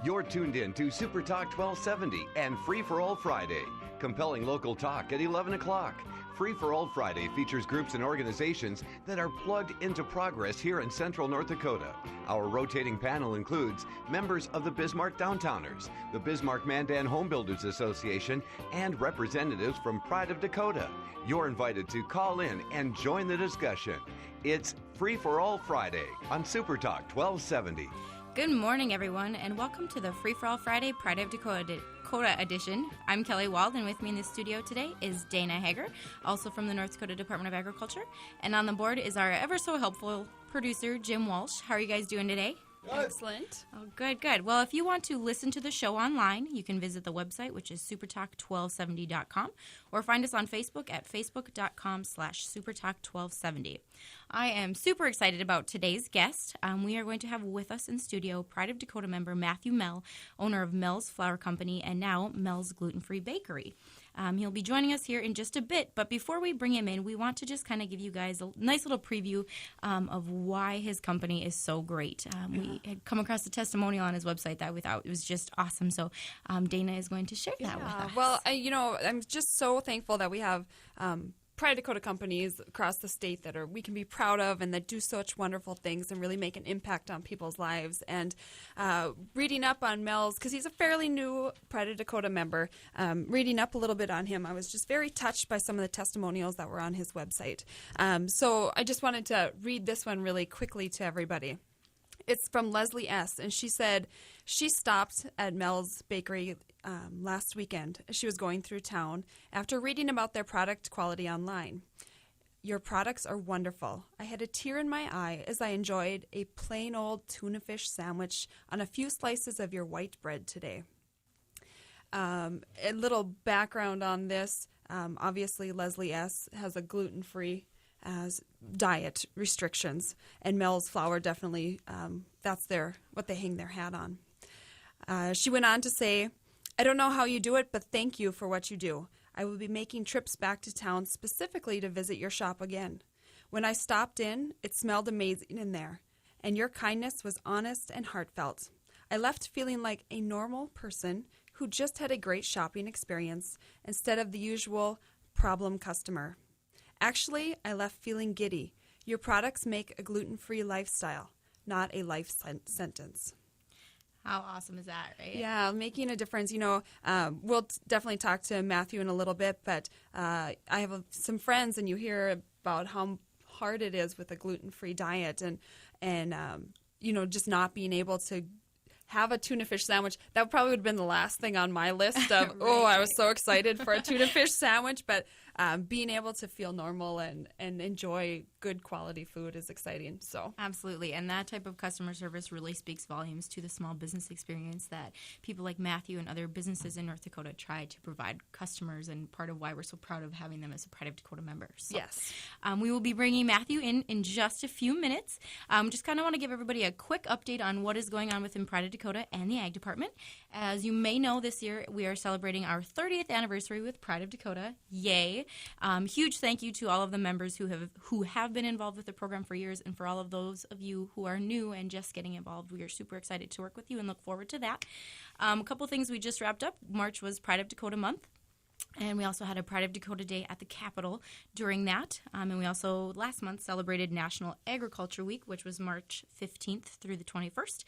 You're tuned in to Super Talk 1270 and Free for All Friday. Compelling local talk at 11 o'clock. Free for All Friday features groups and organizations that are plugged into progress here in central North Dakota. Our rotating panel includes members of the Bismarck Downtowners, the Bismarck Mandan Home Builders Association, and representatives from Pride of Dakota. You're invited to call in and join the discussion. It's Free for All Friday on Super Talk 1270. Good morning, everyone, and welcome to the Free for All Friday Pride of Dakota edition. I'm Kelly Wald, and with me in the studio today is Dana Hager, also from the North Dakota Department of Agriculture. And on the board is our ever so helpful producer, Jim Walsh. How are you guys doing today? Excellent. Oh, good, good. Well, if you want to listen to the show online, you can visit the website, which is supertalk1270.com, or find us on Facebook at facebook.com/supertalk1270. I am super excited about today's guest. We are going to have with us in studio Pride of Dakota member Matthew Mehl, owner of Mehl's Flour Company and now Mehl's Gluten-Free Bakery. He'll be joining us here in just a bit, but before we bring him in, we want to just kind of give you guys a nice little preview of why his company is so great. We had come across a testimonial on his website that we thought it was just awesome, so Dana is going to share that with us. Well, I'm just so thankful that we have Pride of Dakota companies across the state that we can be proud of and that do such wonderful things and really make an impact on people's lives. And reading up on Mehl's, because he's a fairly new Pride of Dakota member, reading up a little bit on him, I was just very touched by some of the testimonials that were on his website. So I just wanted to read this one really quickly to everybody. It's from Leslie S., and she said she stopped at Mehl's Bakery last weekend. She was going through town after reading about their product quality online. Your products are wonderful. I had a tear in my eye as I enjoyed a plain old tuna fish sandwich on a few slices of your white bread today. A little background on this. Obviously, Leslie S. has a gluten-free diet restrictions, and Mehl's Flour definitely, that's what they hang their hat on. She went on to say, I don't know how you do it, but thank you for what you do. I will be making trips back to town specifically to visit your shop again. When I stopped in, it smelled amazing in there, and your kindness was honest and heartfelt. I left feeling like a normal person who just had a great shopping experience instead of the usual problem customer. Actually, I left feeling giddy. Your products make a gluten-free lifestyle, not a life sentence. How awesome is that, right? Yeah, making a difference. We'll definitely talk to Matthew in a little bit, but I have some friends, and you hear about how hard it is with a gluten-free diet and just not being able to have a tuna fish sandwich. That probably would have been the last thing on my list of, I was so excited for a tuna fish sandwich, but being able to feel normal and enjoy good quality food is exciting. So absolutely, and that type of customer service really speaks volumes to the small business experience that people like Matthew and other businesses in North Dakota try to provide customers, and part of why we're so proud of having them as a Pride of Dakota member. So, yes. We will be bringing Matthew in just a few minutes. Just kind of want to give everybody a quick update on what is going on within Pride of Dakota and the Ag Department. As you may know, this year we are celebrating our 30th anniversary with Pride of Dakota. Yay! Huge thank you to all of the members who have been involved with the program for years, and for all of those of you who are new and just getting involved. We are super excited to work with you and look forward to that. A couple things we just wrapped up. March was Pride of Dakota month. And we also had a Pride of Dakota Day at the Capitol during that. And we also, last month, celebrated National Agriculture Week, which was March 15th through the 21st.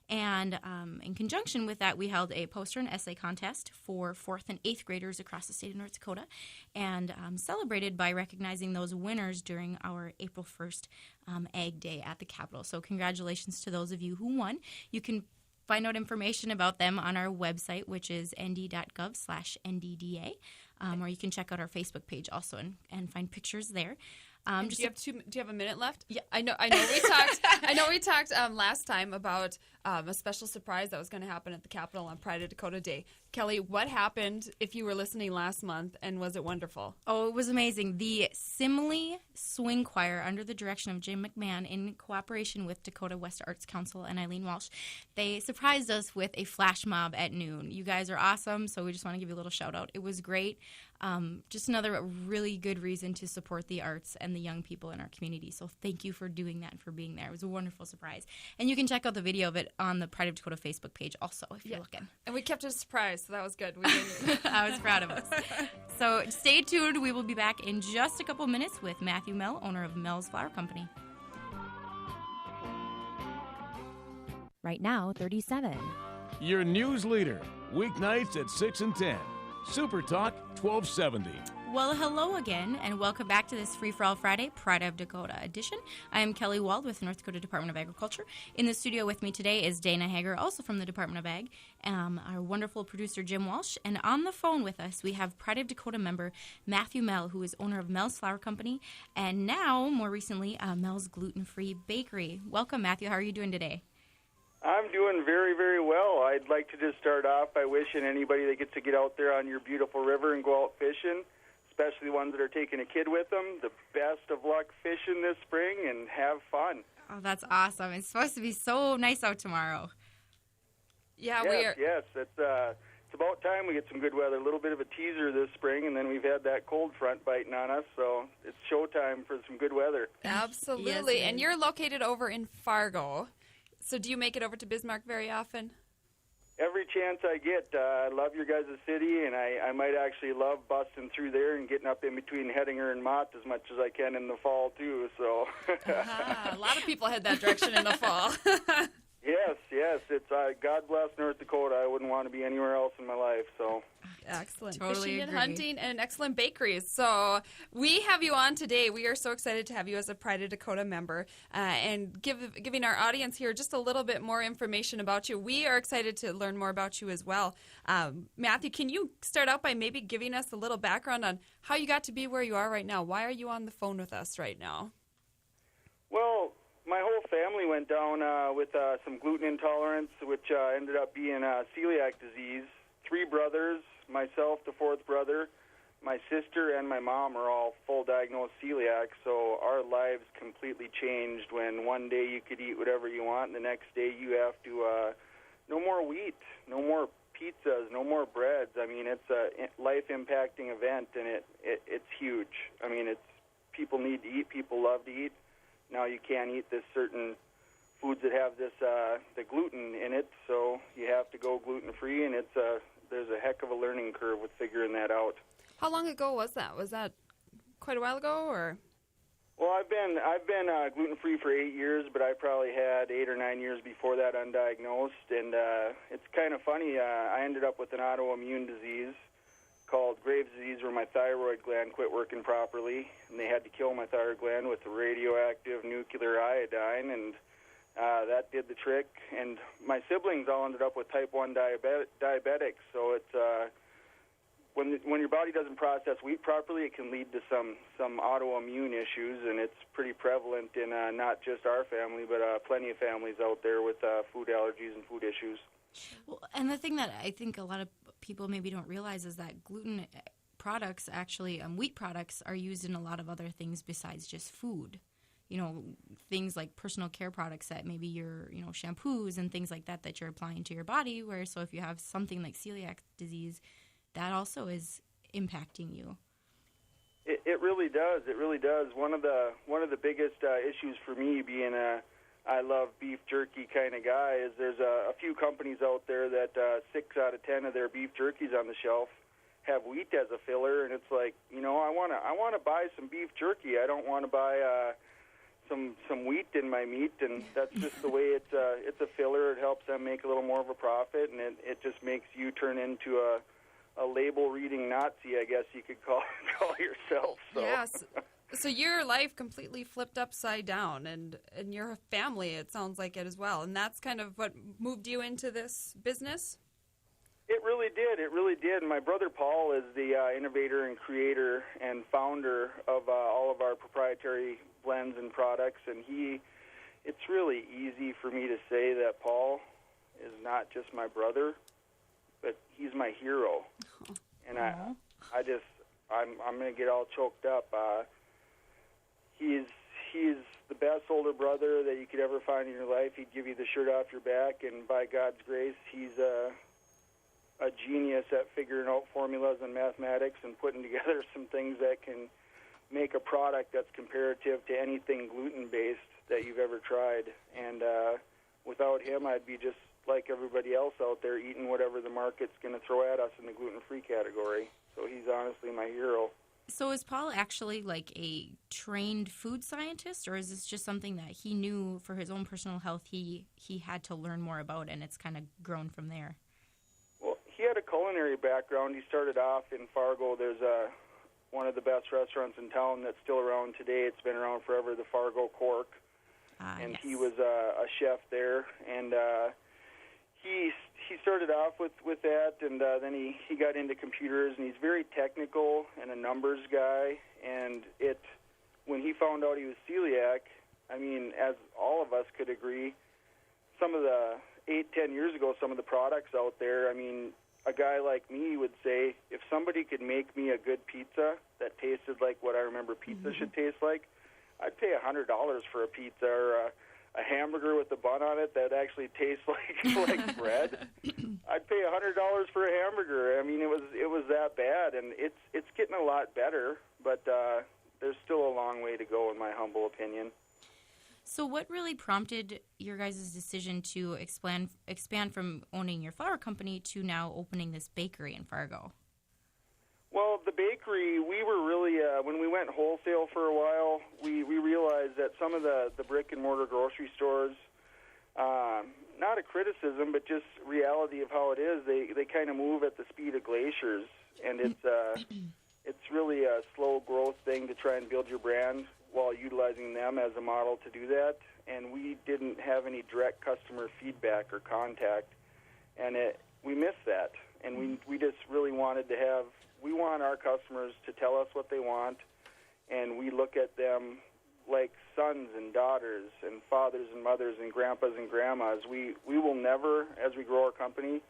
And in conjunction with that, we held a poster and essay contest for 4th and 8th graders across the state of North Dakota, and celebrated by recognizing those winners during our April 1st Ag Day at the Capitol. So congratulations to those of you who won. You can find out information about them on our website, which is nd.gov/NDDA, or you can check out our Facebook page also and find pictures there. Do you have a minute left? Yeah, I know. We talked last time about a special surprise that was going to happen at the Capitol on Pride of Dakota Day. Kelly, what happened if you were listening last month, and was it wonderful? Oh, it was amazing. The Simile Swing Choir, under the direction of Jim McMahon, in cooperation with Dakota West Arts Council and Eileen Walsh, they surprised us with a flash mob at noon. You guys are awesome, so we just want to give you a little shout out. It was great. Just another really good reason to support the arts and the young people in our community. So thank you for doing that and for being there. It was a wonderful surprise. And you can check out the video of it on the Pride of Dakota Facebook page also if you're looking. And we kept it a surprise, so that was good. We didn't. I was proud of us. So stay tuned. We will be back in just a couple minutes with Matthew Mehl, owner of Mehl's Flower Company. Right now, 37. Your news leader, weeknights at 6 and 10. Super Talk 1270. Well, hello again, and welcome back to this Free for All Friday Pride of Dakota edition. I am Kelly Wald with North Dakota Department of Agriculture. In the studio with me today is Dana Hager, also from the Department of Ag, our wonderful producer Jim Walsh, and on the phone with us we have Pride of Dakota member Matthew Mehl, who is owner of Mehl's Flower Company, and now, more recently, Mehl's Gluten-Free Bakery. Welcome, Matthew. How are you doing today? I'm doing very, very well. I'd like to just start off by wishing anybody that gets to get out there on your beautiful river and go out fishing, especially ones that are taking a kid with them, the best of luck fishing this spring and have fun. Oh, that's awesome. It's supposed to be so nice out tomorrow. Yeah, yes, we are. Yes, it's about time we get some good weather. A little bit of a teaser this spring, and then we've had that cold front biting on us, so it's showtime for some good weather. Absolutely. Yes, and you're located over in Fargo. So do you make it over to Bismarck very often? Every chance I get. I love your guys' city, and I might actually love busting through there and getting up in between Hettinger and Mott as much as I can in the fall, too. So A lot of people head that direction in the fall. Yes. It's God bless North Dakota. I wouldn't want to be anywhere else in my life. So Excellent. Totally Fishing and agree. hunting and excellent bakeries. So we have you on today. We are so excited to have you as a Pride of Dakota member and giving our audience here just a little bit more information about you. We are excited to learn more about you as well. Matthew, can you start out by maybe giving us a little background on how you got to be where you are right now? Why are you on the phone with us right now? Well, my whole family went down with some gluten intolerance, which ended up being celiac disease. 3 brothers, myself, the 4th brother, my sister, and my mom are all full diagnosed celiac, so our lives completely changed when one day you could eat whatever you want, and the next day you have to, no more wheat, no more pizzas, no more breads. I mean, it's a life-impacting event, and it's huge. I mean, people need to eat, people love to eat. Now you can't eat this certain foods that have this the gluten in it, so you have to go gluten-free, and there's a heck of a learning curve with figuring that out. How long ago was that? Was that quite a while ago, or? Well, I've been gluten-free for 8 years, but I probably had 8 or 9 years before that undiagnosed, and it's kind of funny. I ended up with an autoimmune disease called Graves' disease, where my thyroid gland quit working properly, and they had to kill my thyroid gland with radioactive nuclear iodine, and that did the trick. And my siblings all ended up with type 1 diabetics, so it's when your body doesn't process wheat properly, it can lead to some autoimmune issues, and it's pretty prevalent in not just our family, but plenty of families out there with food allergies and food issues. Well, and the thing that I think a lot of people maybe don't realize is that gluten products, actually, wheat products, are used in a lot of other things besides just food. You know, things like personal care products that maybe your, shampoos and things like that you're applying to your body. So if you have something like celiac disease, that also is impacting you. It really does. It really does. One of the biggest issues for me, being I love beef jerky kind of guy, is there's a few companies out there that 6 out of 10 of their beef jerkies on the shelf have wheat as a filler, and it's like, I want to buy some beef jerky. I don't want to buy some wheat in my meat, and that's just the way it's a filler. It helps them make a little more of a profit, and it just makes you turn into a label-reading Nazi, I guess you could call yourself. So. Yes. So your life completely flipped upside down, and your family, it sounds like it as well. And that's kind of what moved you into this business? It really did. It really did. My brother Paul is the innovator and creator and founder of all of our proprietary blends and products, and it's really easy for me to say that Paul is not just my brother, but he's my hero. And I'm going to get all choked up. He's the best older brother that you could ever find in your life. He'd give you the shirt off your back, and by God's grace, he's a a genius at figuring out formulas and mathematics and putting together some things that can make a product that's comparative to anything gluten-based that you've ever tried. And without him, I'd be just like everybody else out there eating whatever the market's going to throw at us in the gluten-free category. So he's honestly my hero. So is Paul actually like a trained food scientist, or is this just something that he knew for his own personal health he had to learn more about, and it's kind of grown from there? Well, he had a culinary background. He started off in Fargo. There's one of the best restaurants in town that's still around today. It's been around forever, the Fargo Cork. And yes. he was a chef there. And he started off with that, and then he got into computers, and he's very technical and a numbers guy. And when he found out he was celiac, I mean, as all of us could agree, some of the 8-10 years ago, some of the products out there, I mean, a guy like me would say, if somebody could make me a good pizza that tasted like what I remember pizza should taste like, I'd pay $100 for a pizza, or a hamburger with a bun on it that actually tastes like bread. I'd pay $100 for a hamburger. I mean, it was that bad, and it's getting a lot better, but there's still a long way to go, in my humble opinion. So what really prompted your guys' decision to expand from owning your flour company to now opening this bakery in Fargo? Well, the bakery, we were really, when we went wholesale for a while, we realized that some of the brick-and-mortar grocery stores, not a criticism, but just reality of how it is, they kind of move at the speed of glaciers, and it's really a slow growth thing to try and build your brand while utilizing them as a model to do that. And we didn't have any direct customer feedback or contact, and we missed that. And we just really wanted to have, we want our customers to tell us what they want, and we look at them like sons and daughters and fathers and mothers and grandpas and grandmas. We will never, as we grow our company,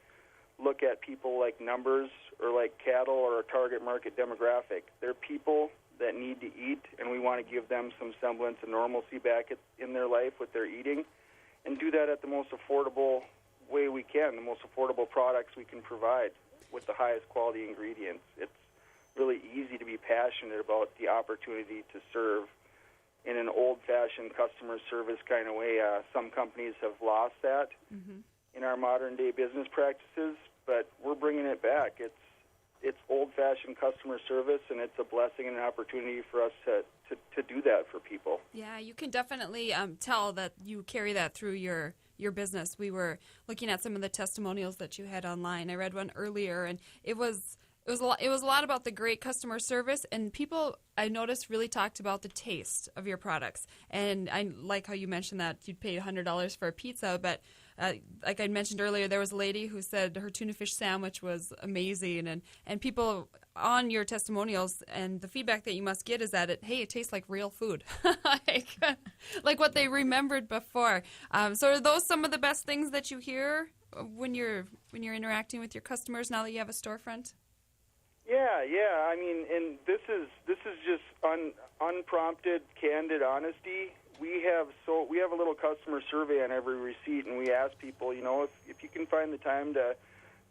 look at people like numbers or like cattle or a target market demographic. They're people that need to eat, and we want to give them some semblance of normalcy back in their life with their eating, and do that at the most affordable way we can, the most affordable products we can provide with the highest quality ingredients. It's really easy to be passionate about the opportunity to serve in an old-fashioned customer service kind of way. Some companies have lost that in our modern-day business practices, but we're bringing it back. It's old-fashioned customer service, and it's a blessing and an opportunity for us to do that for people. Yeah, you can definitely tell that you carry that through your business. We were looking at some of the testimonials that you had online. I read one earlier, and it was a lot about the great customer service, and people, I noticed, really talked about the taste of your products. And I like how you mentioned that you'd pay $100 for a pizza, but like I mentioned earlier, there was a lady who said her tuna fish sandwich was amazing, and people on your testimonials and the feedback that you must get is that it tastes like real food, like what they remembered before. So are those some of the best things that you hear when you're interacting with your customers now that you have a storefront? Yeah. I mean, and this is just unprompted, candid honesty. We have a little customer survey on every receipt, and we ask people, if you can find the time to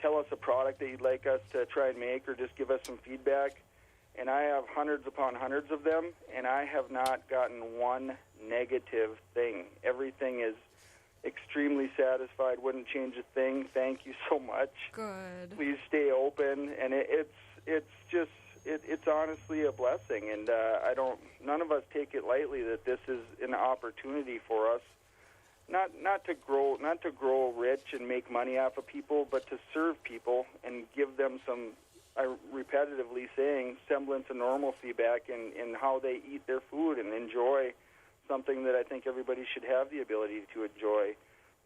tell us a product that you'd like us to try and make, or just give us some feedback. And I have hundreds upon hundreds of them, and I have not gotten one negative thing. Everything is extremely satisfied. Wouldn't change a thing. Thank you so much. Good. Please stay open, and it's honestly a blessing, and none of us take it lightly that this is an opportunity for us, not to grow rich and make money off of people, but to serve people and give them some, repetitively saying, semblance of normalcy back in how they eat their food and enjoy something that I think everybody should have the ability to enjoy.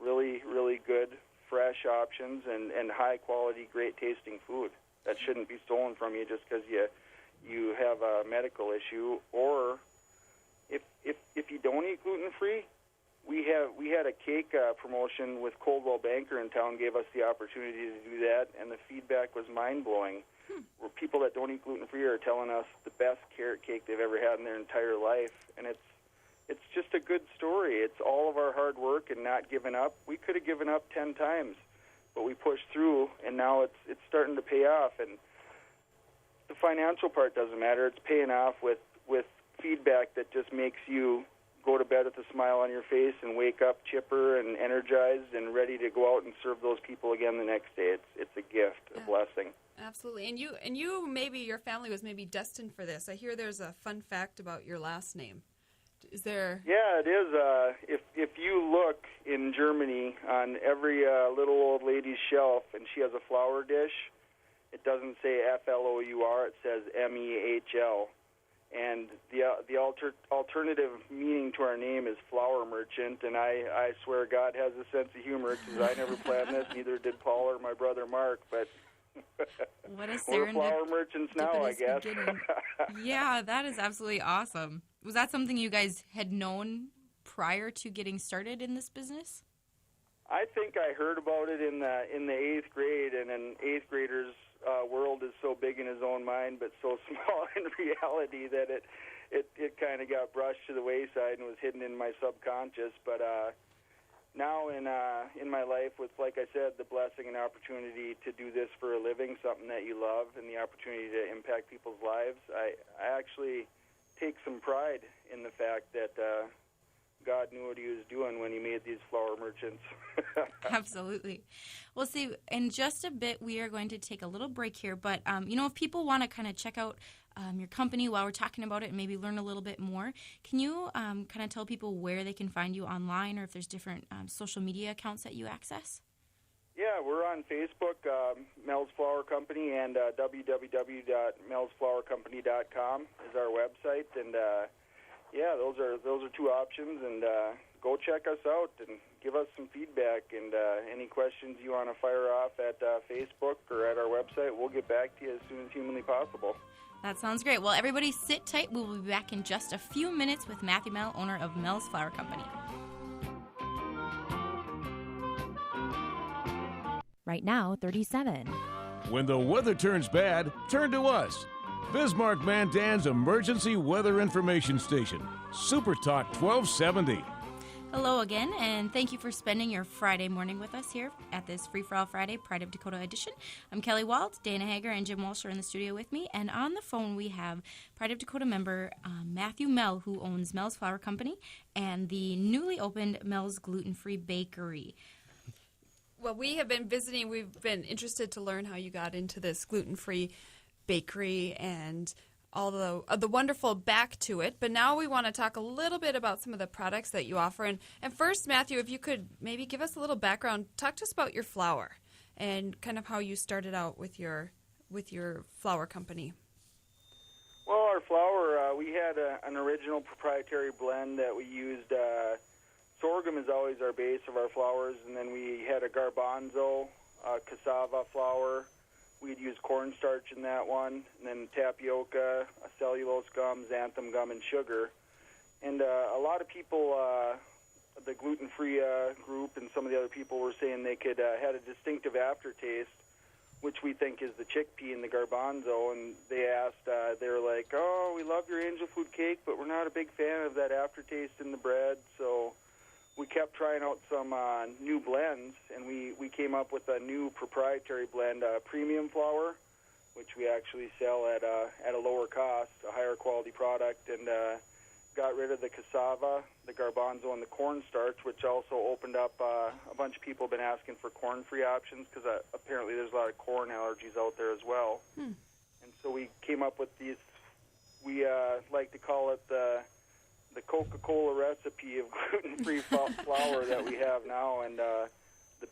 Really, really good, fresh options and high quality, great tasting food that shouldn't be stolen from you just because you have a medical issue. Or if you don't eat gluten-free, we had a cake promotion with Coldwell Banker in town, gave us the opportunity to do that, and the feedback was mind-blowing. Where people that don't eat gluten-free are telling us the best carrot cake they've ever had in their entire life, and it's just a good story. It's all of our hard work and not giving up. We could have given up 10 times, but we pushed through, and now it's starting to pay off. And the financial part doesn't matter. It's paying off with feedback that just makes you go to bed with a smile on your face and wake up chipper and energized and ready to go out and serve those people again the next day. It's a gift, a blessing. Absolutely. And you maybe your family was maybe destined for this. I hear there's a fun fact about your last name. Is there? Yeah, it is. If you look in Germany on every little old lady's shelf and she has a flower dish, it doesn't say Flour, it says Mehl. And the alternative meaning to our name is flower merchant, and I swear God has a sense of humor because I never planned this, neither did Paul or my brother Mark, but what a we're flower merchants now, I guess. Yeah, that is absolutely awesome. Was that something you guys had known prior to getting started in this business? I think I heard about it in the 8th grade, and an 8th grader's world is so big in his own mind but so small in reality that it kind of got brushed to the wayside and was hidden in my subconscious. But now in my life, with, like I said, the blessing and opportunity to do this for a living, something that you love, and the opportunity to impact people's lives, I actually take some pride in the fact that God knew what he was doing when he made these flower merchants. Absolutely. Well, see, in just a bit, we are going to take a little break here. But, if people want to kind of check out your company while we're talking about it and maybe learn a little bit more, can you kind of tell people where they can find you online or if there's different social media accounts that you access? Yeah, we're on Facebook, Mehl's Flower Company, and www.melsflowercompany.com is our website. And yeah, those are two options, and go check us out and give us some feedback, and any questions you want to fire off at Facebook or at our website, we'll get back to you as soon as humanly possible. That sounds great. Well, everybody sit tight. We will be back in just a few minutes with Matthew Mehl, owner of Mehl's Flower Company. Right now, 37. When the weather turns bad, turn to us. Bismarck Mandan's Emergency Weather Information Station, Super Talk 1270. Hello again, and thank you for spending your Friday morning with us here at this Free for All Friday Pride of Dakota edition. I'm Kelly Walt, Dana Hager, and Jim Walsh are in the studio with me, and on the phone we have Pride of Dakota member Matthew Mehl, who owns Mehl's Flower Company and the newly opened Mehl's Gluten-Free Bakery. Well, we have been visiting. We've been interested to learn how you got into this gluten-free bakery and all the wonderful back to it. But now we want to talk a little bit about some of the products that you offer. And first, Matthew, if you could maybe give us a little background, talk to us about your flour and kind of how you started out with your flour company. Well, our flour, we had an original proprietary blend that we used. Sorghum is always our base of our flours, and then we had a garbanzo, cassava flour. We'd use cornstarch in that one, and then tapioca, cellulose gum, xanthan gum, and sugar. And a lot of people, the gluten-free group and some of the other people were saying they could had a distinctive aftertaste, which we think is the chickpea and the garbanzo. And they asked, they were like, "Oh, we love your angel food cake, but we're not a big fan of that aftertaste in the bread." So we kept trying out some new blends, and we came up with a new proprietary blend, premium flour, which we actually sell at a lower cost, a higher quality product, and got rid of the cassava, the garbanzo, and the cornstarch, which also opened up a bunch of people have been asking for corn-free options because apparently there's a lot of corn allergies out there as well. And so we came up with these, we like to call it the Coca-Cola recipe of gluten-free flour that we have now, and the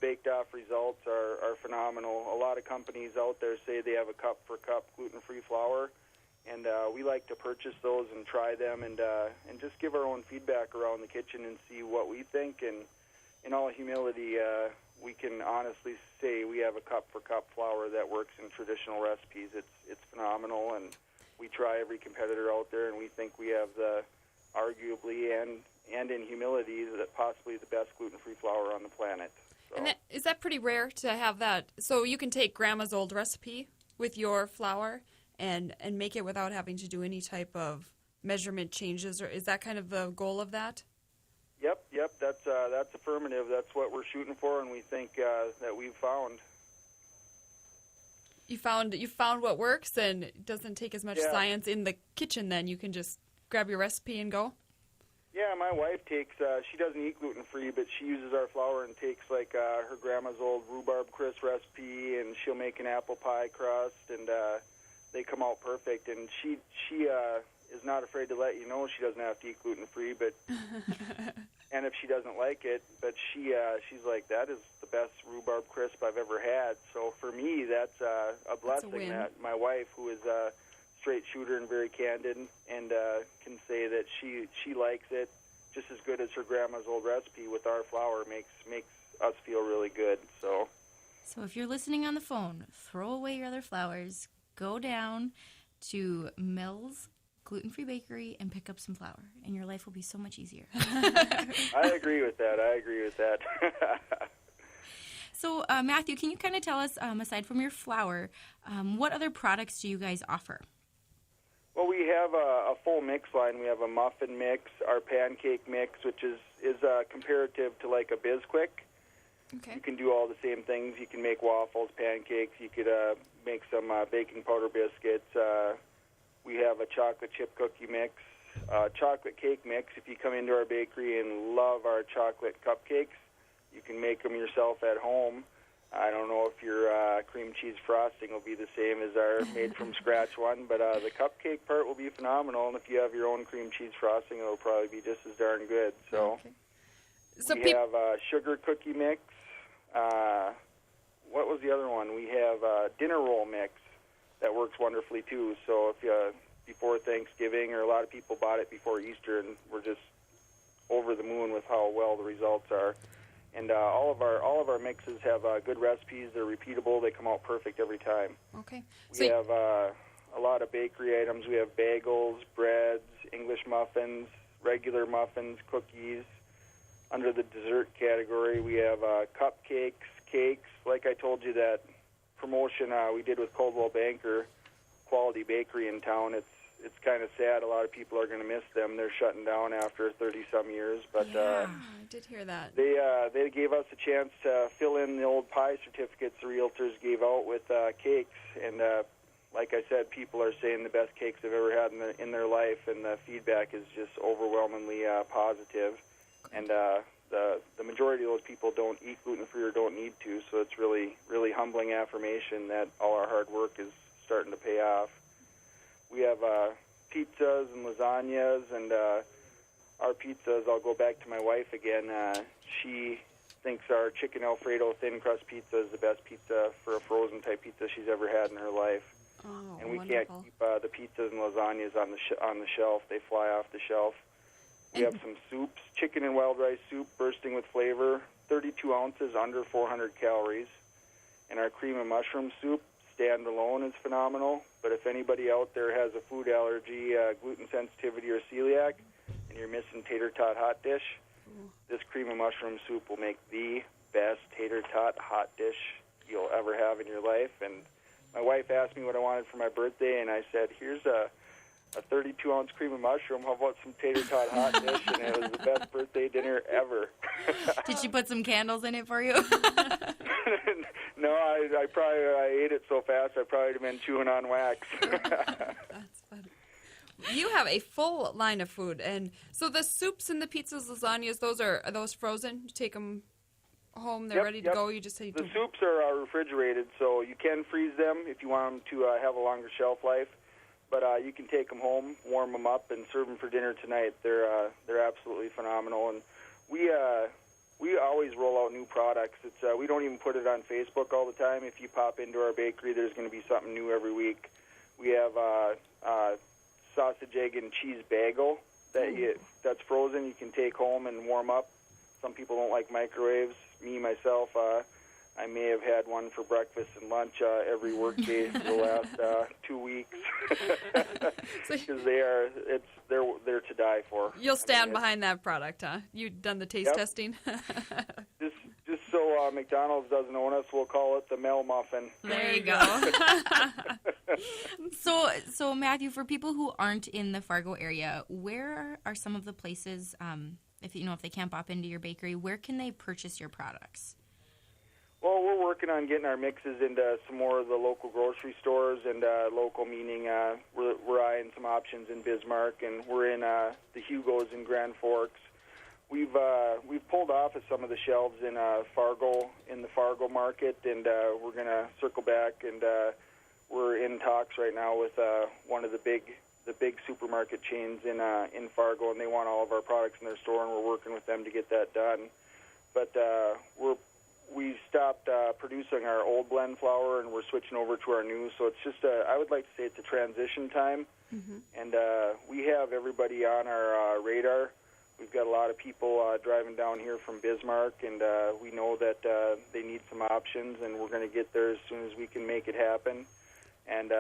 baked-off results are phenomenal. A lot of companies out there say they have a cup-for-cup gluten-free flour, and we like to purchase those and try them and just give our own feedback around the kitchen and see what we think. And in all humility, we can honestly say we have a cup-for-cup flour that works in traditional recipes. It's phenomenal, and we try every competitor out there, and we think we have the arguably and in humility that possibly the best gluten-free flour on the planet. So. And is that pretty rare to have that? So you can take Grandma's old recipe with your flour and make it without having to do any type of measurement changes, or is that kind of the goal of that? Yep. Yep, that's affirmative. That's what we're shooting for, and we think that we've found. You found what works, and it doesn't take as much science in the kitchen. Then you can just grab your recipe and go. Yeah, my wife takes. She doesn't eat gluten-free, but she uses our flour and takes like her grandma's old rhubarb crisp recipe, and she'll make an apple pie crust, and they come out perfect. And she is not afraid to let you know she doesn't have to eat gluten-free, but and if she doesn't like it, but she's like, that is the best rhubarb crisp I've ever had. So for me, that's a blessing that my wife, who is a straight shooter and very candid, and can say that she likes it just as good as her grandma's old recipe with our flour makes us feel really good. So if you're listening on the phone, throw away your other flours, go down to Mehl's gluten-free bakery and pick up some flour, and your life will be so much easier. I agree with that. So, Matthew, can you kind of tell us, aside from your flour, what other products do you guys offer? Well, we have a full mix line. We have a muffin mix, our pancake mix, which is comparative to like a Bisquick. Okay. You can do all the same things. You can make waffles, pancakes. You could make some baking powder biscuits. We have a chocolate chip cookie mix, chocolate cake mix. If you come into our bakery and love our chocolate cupcakes, you can make them yourself at home. I don't know if your cream cheese frosting will be the same as our made-from-scratch one, but the cupcake part will be phenomenal, and if you have your own cream cheese frosting, it'll probably be just as darn good. So, we have a sugar cookie mix. What was the other one? We have a dinner roll mix that works wonderfully, too. So if you before Thanksgiving, or a lot of people bought it before Easter, and we're just over the moon with how well the results are. And all of our mixes have good recipes. They're repeatable. They come out perfect every time. Okay. We have a lot of bakery items. We have bagels, breads, English muffins, regular muffins, cookies. Under the dessert category, we have cupcakes, cakes. Like I told you, that promotion we did with Coldwell Banker, Quality Bakery in town. It's kind of sad. A lot of people are going to miss them. They're shutting down after 30-some years. But I did hear that. They gave us a chance to fill in the old pie certificates the realtors gave out with cakes. And like I said, people are saying the best cakes they've ever had in their life, and the feedback is just overwhelmingly positive. And the majority of those people don't eat gluten-free or don't need to, so it's really, really humbling affirmation that all our hard work is starting to pay off. We have pizzas and lasagnas, and our pizzas, I'll go back to my wife again. She thinks our chicken Alfredo thin crust pizza is the best pizza for a frozen type pizza she's ever had in her life. Oh, and we wonderful. Can't keep the pizzas and lasagnas on the shelf. They fly off the shelf. We have some soups, chicken and wild rice soup bursting with flavor, 32 ounces, under 400 calories. And our cream and mushroom soup, standalone, is phenomenal. But if anybody out there has a food allergy, gluten sensitivity, or celiac, and you're missing tater tot hot dish, this cream and mushroom soup will make the best tater tot hot dish you'll ever have in your life. And my wife asked me what I wanted for my birthday, and I said, here's a 32-ounce cream and mushroom. How about some tater tot hot dish? And it was the best birthday dinner ever. Did she put some candles in it for you? No, I ate it so fast I probably would have been chewing on wax. That's funny. You have a full line of food, and so the soups and the pizzas, lasagnas, are those frozen? You take them home, they're ready to go. You just say the soups are refrigerated, so you can freeze them if you want them to have a longer shelf life. But you can take them home, warm them up, and serve them for dinner tonight. They're absolutely phenomenal, and we always roll out new products. We don't even put it on Facebook all the time. If you pop into our bakery, there's going to be something new every week. We have sausage, egg, and cheese bagel that's frozen. You can take home and warm up. Some people don't like microwaves. Me, myself, I may have had one for breakfast and lunch every work day for the last 2 weeks, because they're to die for. You'll stand behind that product, huh? You've done the taste testing. Just so McDonald's doesn't own us, we'll call it the Mehl muffin. There you go. So Matthew, for people who aren't in the Fargo area, where are some of the places if they can't pop into your bakery, where can they purchase your products? Well, we're working on getting our mixes into some more of the local grocery stores, and local meaning we're eyeing some options in Bismarck, and we're in the Hugo's in Grand Forks. We've pulled off of some of the shelves in Fargo, in the Fargo market, and we're going to circle back, and we're in talks right now with one of the big supermarket chains in Fargo, and they want all of our products in their store, and we're working with them to get that done. But we stopped producing our old blend flour, and we're switching over to our new. So it's just I would like to say it's a transition time, and we have everybody on our radar. We've got a lot of people driving down here from Bismarck, and we know that they need some options, and we're going to get there as soon as we can make it happen. And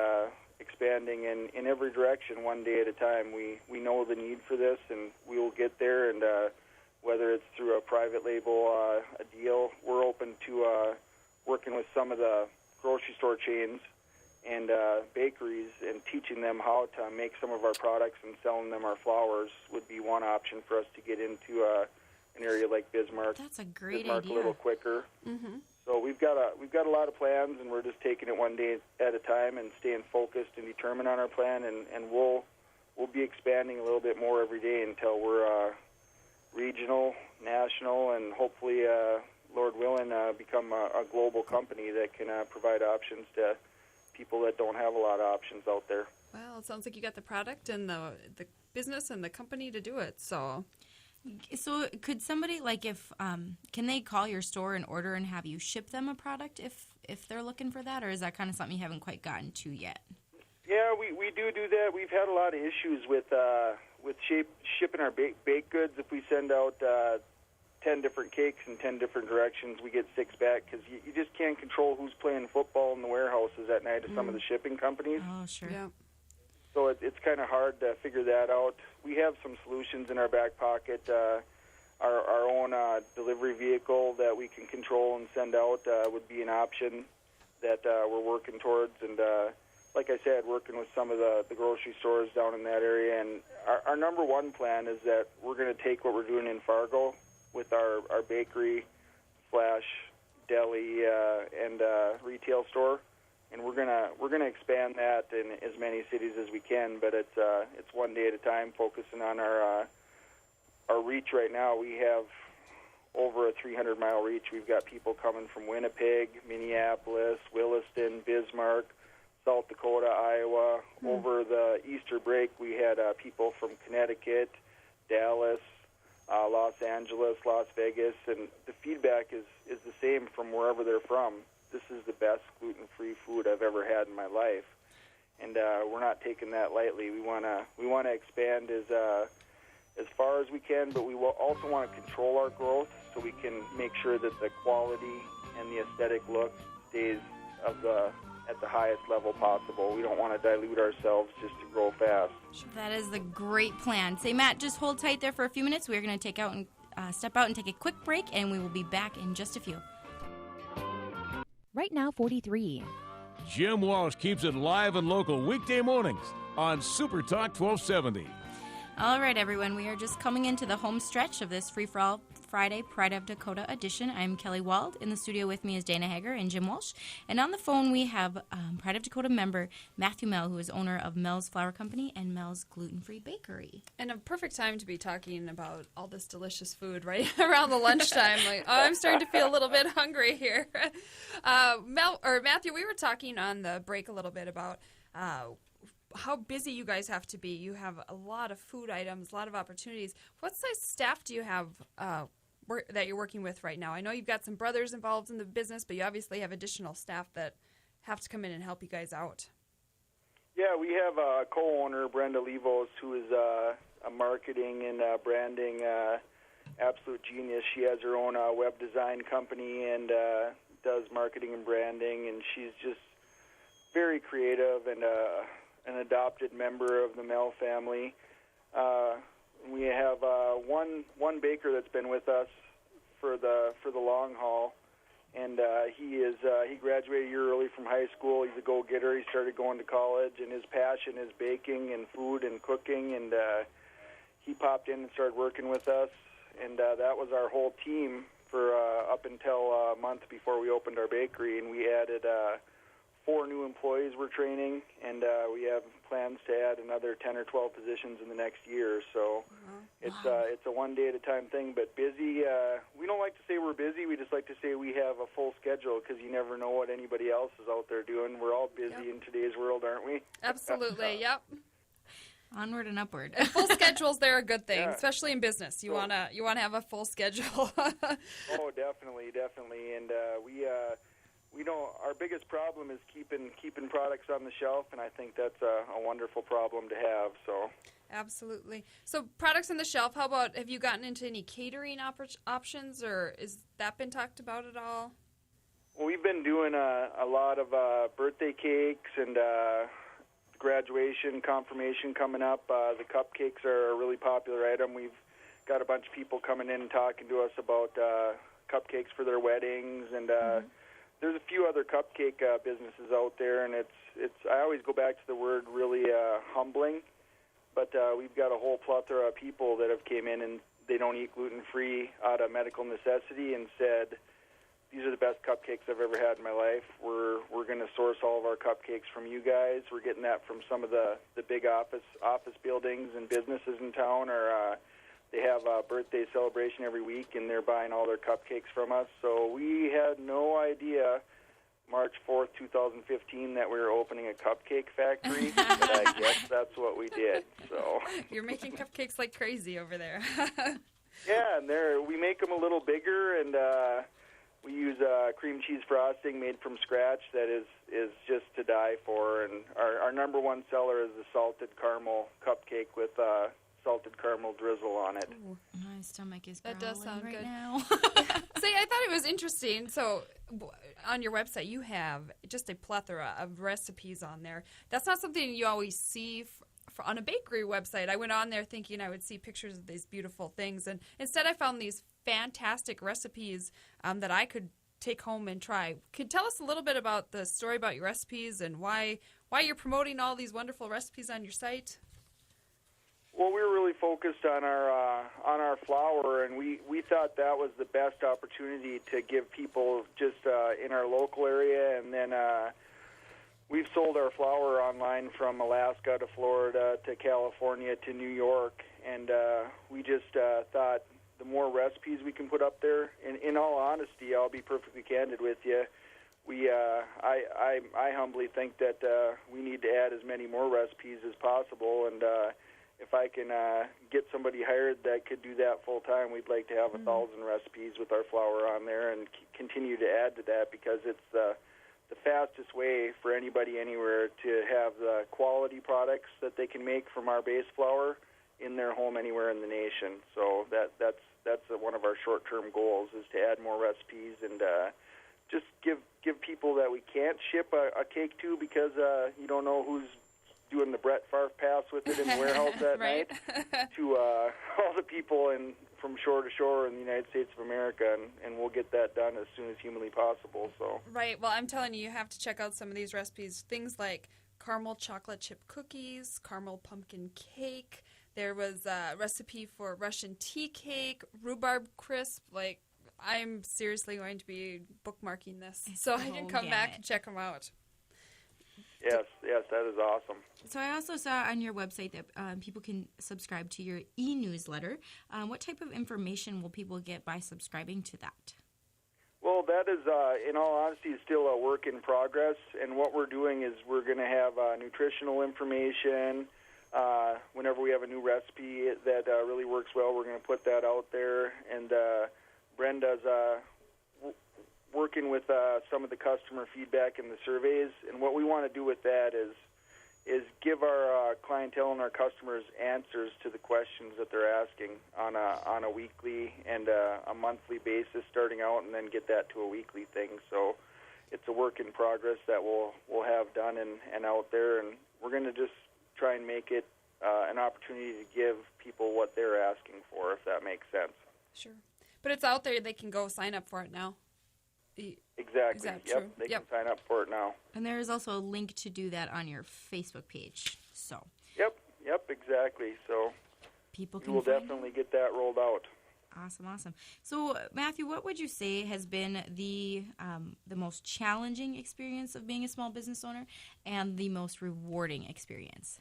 expanding in every direction, one day at a time. We know the need for this, and we will get there. And whether it's through a private label, a deal, we're open to working with some of the grocery store chains and bakeries and teaching them how to make some of our products and selling them our flours would be one option for us to get into an area like Bismarck. That's a great Bismarck idea. A little quicker. So we've got a lot of plans, and we're just taking it one day at a time and staying focused and determined on our plan, and we'll be expanding a little bit more every day until we're regional, national, and hopefully, Lord willing, become a global company that can provide options to people that don't have a lot of options out there. Well, it sounds like you got the product and the business and the company to do it. So could somebody, if can they call your store and order and have you ship them a product if they're looking for that, or is that kind of something you haven't quite gotten to yet? Yeah, we do that. We've had a lot of issues with shipping our baked goods. If we send out 10 different cakes in 10 different directions, we get 6 back, because you just can't control who's playing football in the warehouses at night of some of the shipping companies. Oh, sure. yeah. So it's kind of hard to figure that out. We have some solutions in our back pocket. Our own delivery vehicle that we can control and send out would be an option that we're working towards. And like I said, working with some of the grocery stores down in that area. And our number one plan is that we're going to take what we're doing in Fargo with our bakery / deli and retail store, and we're gonna expand that in as many cities as we can. But it's one day at a time, focusing on our reach. Right now, we have over a 300-mile reach. We've got people coming from Winnipeg, Minneapolis, Williston, Bismarck, South Dakota, Iowa. Over the Easter break, we had people from Connecticut, Dallas, Los Angeles, Las Vegas, and the feedback is the same from wherever they're from. This is the best gluten-free food I've ever had in my life, and we're not taking that lightly. We want to expand as far as we can, but we will also want to control our growth so we can make sure that the quality and the aesthetic look stays at the highest level possible. We don't want to dilute ourselves just to grow fast. That is the great plan. Say, Matt, just hold tight there for a few minutes. We're going to step out and take a quick break, and we will be back in just a few. Right now, 43. Jim Walsh keeps it live and local weekday mornings on Super Talk 1270. All right, everyone. We are just coming into the home stretch of this Free for All Friday Pride of Dakota edition. I'm Kelly Wald. In the studio with me is Dana Hager and Jim Walsh. And on the phone we have Pride of Dakota member Matthew Mehl, who is owner of Mehl's Flour Company and Mehl's Gluten-Free Bakery. And a perfect time to be talking about all this delicious food right around the lunchtime. I'm starting to feel a little bit hungry here. Matthew, we were talking on the break a little bit about how busy you guys have to be. You have a lot of food items, a lot of opportunities. What size staff do you have that you're working with right now? I know you've got some brothers involved in the business, but you obviously have additional staff that have to come in and help you guys out. Yeah, we have a co-owner, Brenda Levos, who is a marketing and branding absolute genius. She has her own web design company and does marketing and branding, and she's just very creative and an adopted member of the Mehl family. We have one baker that's been with us for the long haul, and he graduated a year early from high school. He's a go-getter. He started going to college, and his passion is baking and food and cooking, and he popped in and started working with us. and that was our whole team for up until a month before we opened our bakery, and we added 4 new employees we're training, and we have plans to add another 10 or 12 positions in the next year. So it's a one day at a time thing, but busy. We don't like to say we're busy. We just like to say we have a full schedule because you never know what anybody else is out there doing. We're all busy in today's world, aren't we? Absolutely. Yep. Onward and upward. And full schedules, they're a good thing, especially in business. You wanna have a full schedule. Oh, definitely, and we know our biggest problem is keeping products on the shelf, and I think that's a wonderful problem to have. So. Absolutely. So products on the shelf. How about, have you gotten into any catering options, or is that been talked about at all? Well, we've been doing a lot of birthday cakes and graduation, confirmation coming up. The cupcakes are a really popular item. We've got a bunch of people coming in and talking to us about cupcakes for their weddings, and there's a few other cupcake businesses out there, and it's. I always go back to the word really humbling, but we've got a whole plethora of people that have came in and they don't eat gluten-free out of medical necessity and said, these are the best cupcakes I've ever had in my life. We're going to source all of our cupcakes from you guys. We're getting that from some of the big office buildings and businesses in town, or they have a birthday celebration every week, and they're buying all their cupcakes from us. So we had no idea, March 4th, 2015, that we were opening a cupcake factory, but I guess that's what we did. So You're making cupcakes like crazy over there. Yeah, and we make them a little bigger, and we use cream cheese frosting made from scratch that is just to die for. And our number one seller is the salted caramel cupcake with salted caramel drizzle on it. Ooh, my stomach is That growling does sound right good. now. See, I thought it was interesting. So on your website, you have just a plethora of recipes on there. That's not something you always see on a bakery website. I went on there thinking I would see pictures of these beautiful things, and instead I found these fantastic recipes that I could take home and try. Could you tell us a little bit about the story about your recipes and why you're promoting all these wonderful recipes on your site? Well, we were really focused on our flour, and we thought that was the best opportunity to give people just in our local area. And then we've sold our flour online from Alaska to Florida to California to New York, and we just thought the more recipes we can put up there. And in all honesty, I'll be perfectly candid with you. I humbly think that we need to add as many more recipes as possible, and if I can get somebody hired that could do that full time, we'd like to have 1,000 recipes with our flour on there and continue to add to that, because it's the fastest way for anybody anywhere to have the quality products that they can make from our base flour in their home anywhere in the nation. So that's one of our short-term goals, is to add more recipes and just give people that we can't ship a cake to because you don't know who's doing the Brett Favre pass with it in the warehouse that Right. night, to all the people from shore to shore in the United States of America, and we'll get that done as soon as humanly possible. So Right. Well, I'm telling you have to check out some of these recipes. Things like caramel chocolate chip cookies, caramel pumpkin cake. There was a recipe for Russian tea cake, rhubarb crisp. Like, I'm seriously going to be bookmarking this, so I can come back and check them out. yes, that is awesome. So I also saw on your website that people can subscribe to your e-newsletter. What type of information will people get by subscribing to that? Well, that is, in all honesty, still a work in progress. And what we're doing is we're going to have nutritional information. Whenever we have a new recipe that really works well, we're going to put that out there. And Brenda's working with some of the customer feedback and the surveys. And what we want to do with that is give our clientele and our customers answers to the questions that they're asking on a weekly and a monthly basis starting out, and then get that to a weekly thing. So it's a work in progress that we'll have done and out there, and we're going to just try and make it an opportunity to give people what they're asking for, if that makes sense. Sure. But it's out there. They can go sign up for it now. Exactly. Is that Yep. true? They Yep. can sign up for it now. And there is also a link to do that on your Facebook page. So Yep, exactly. So people you can will find definitely get that rolled out. Awesome. So, Matthew, what would you say has been the most challenging experience of being a small business owner and the most rewarding experience?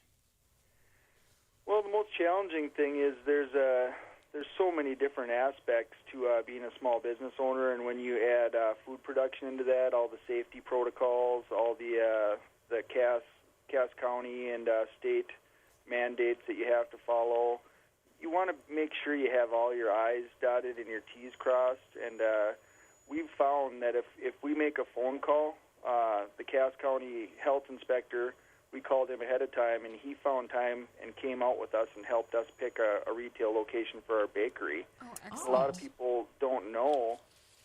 Well, the most challenging thing is there's so many different aspects to being a small business owner, and when you add food production into that, all the safety protocols, all the Cass County and state mandates that you have to follow, you want to make sure you have all your I's dotted and your T's crossed. And we've found that if we make a phone call, the Cass County health inspector, we called him ahead of time, and he found time and came out with us and helped us pick a retail location for our bakery. Oh, excellent. A lot of people don't know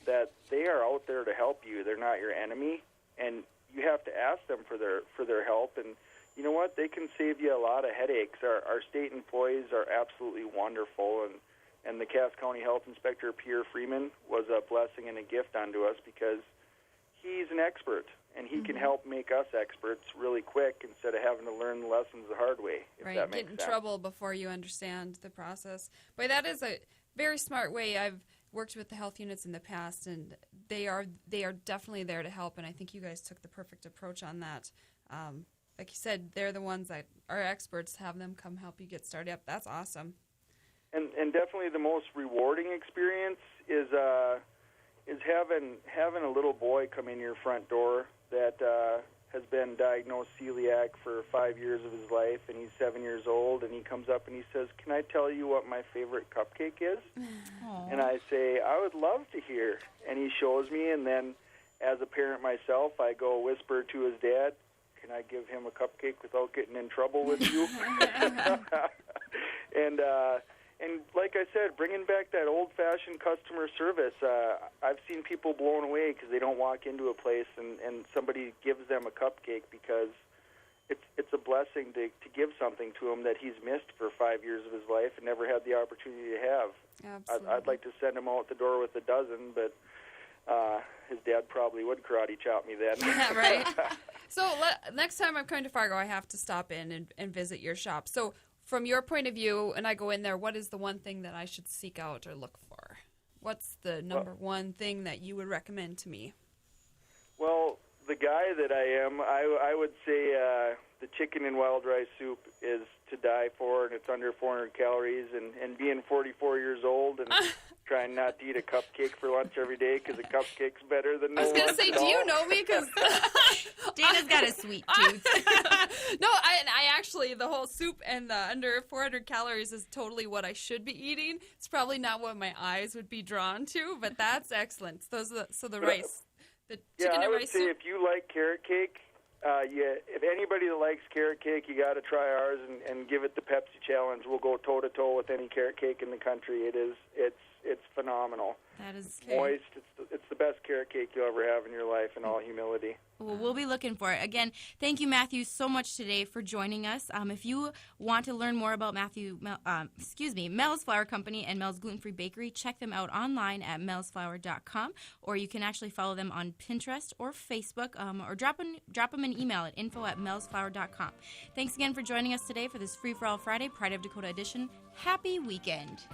that they are out there to help you. They're not your enemy, and you have to ask them for their help. And you know what? They can save you a lot of headaches. Our state employees are absolutely wonderful, and the Cass County Health Inspector, Pierre Freeman, was a blessing and a gift unto us because he's an expert, and he can help make us experts really quick instead of having to learn the lessons the hard way, if Right, that get makes in sense. trouble before you understand the process. But that is a very smart way. I've worked with the health units in the past, and they are definitely there to help, and I think you guys took the perfect approach on that. Like you said, they're the ones that are experts. Have them come help you get started up. That's awesome. And definitely the most rewarding experience is having a little boy come in your front door that has been diagnosed celiac for 5 years of his life, and he's 7 years old, and he comes up and he says, "Can I tell you what my favorite cupcake is?" Aww. And I say, "I would love to hear." And he shows me, and then as a parent myself, I go whisper to his dad, "Can I give him a cupcake without getting in trouble with you?" And like I said, bringing back that old-fashioned customer service, I've seen people blown away because they don't walk into a place and somebody gives them a cupcake because it's a blessing to give something to him that he's missed for 5 years of his life and never had the opportunity to have. Absolutely. I'd like to send him out the door with a dozen, but his dad probably would karate chop me then. Yeah, right. So next time I'm coming to Fargo, I have to stop in and visit your shop. So from your point of view, and I go in there, what is the one thing that I should seek out or look for? What's the number one thing that you would recommend to me? Well, the guy that I am, I would say the chicken and wild rice soup is to die for, and it's under 400 calories. And being 44 years old and trying not to eat a cupcake for lunch every day because a cupcake's better than no I was going to lunch say, at do you all. know me? Because Dana's got a sweet tooth. No, I actually, the whole soup and the under 400 calories is totally what I should be eating. It's probably not what my eyes would be drawn to, but that's excellent. So the rice, the chicken I and would rice say soup. if you like carrot cake, if anybody that likes carrot cake, you got to try ours and give it the Pepsi challenge. We'll go toe to toe with any carrot cake in the country. It's phenomenal. That is Moist. It's the best carrot cake you'll ever have in your life, in all humility. Well, we'll be looking for it. Again, thank you, Matthew, so much today for joining us. If you want to learn more about Mehl's Flour Company and Mehl's Gluten-Free Bakery, check them out online at mehllsflour.com, or you can actually follow them on Pinterest or Facebook, or drop them an email at info@mehllsflour.com. Thanks again for joining us today for this Free for All Friday Pride of Dakota edition. Happy weekend.